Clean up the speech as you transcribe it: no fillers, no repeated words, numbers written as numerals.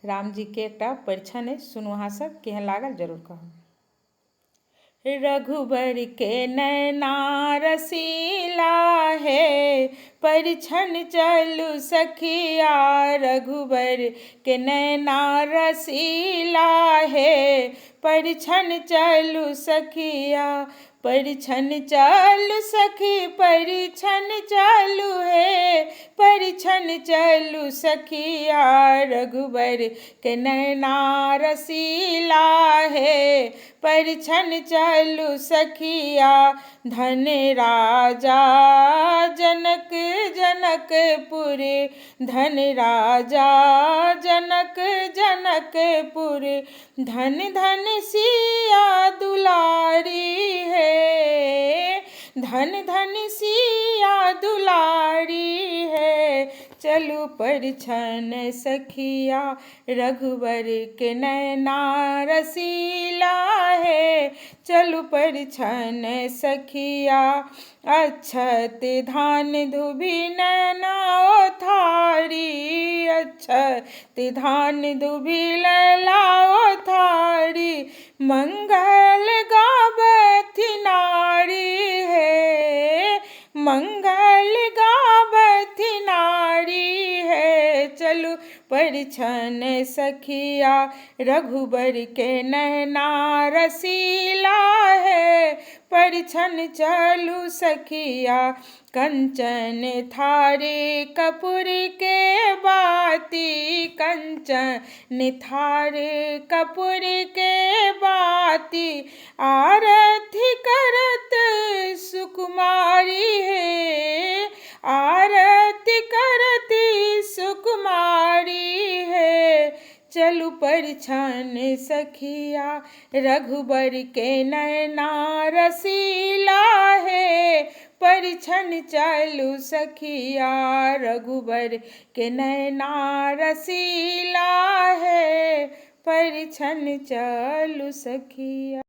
राम जी के एकटा परिछन है, सुनू अहाँ सब, केहन लागल जरूर कहब। रघुबर के नैना रसीला है, परिछन चलू सखिया। रघुबर के नैना रसीला है, परिछन चलू सखिया। परिछन चलू सखी, परिछन चलू है, परिछन चलू सखिया। रघुबर के नैना रसीला है, परिछन चलू सखिया। धन राजा जनक जनकपुर, धन राजा जनक जनकपुर। धन धन सिया दुलारी है, धन धन सिया दुलारी है। चलू परिछन सखिया, रघुबर के नैना रसीला है। चलू परिछन सखिया। अक्षत धान धुबी नैना ओथारी, अक्षत धान धुबी लैला ओथारी। मंगल गावथि नारी है, मंगल गावथि नारी है। चलू परिछन सखिया, रघुबर के नैना रसीला है। परिछन चलू सखिया। कंचन थारे कपूर के बाती, कंचन थारे कपूर के बाती। आरती करत सुकुमारी है, आरती करती सुकुमारी है। चलू परिछन सखिया, रघुबर के नैना रसीला है। परिछन चलू सखिया, रघुबर के नैना रसीला है। परिछन चलू सखिया।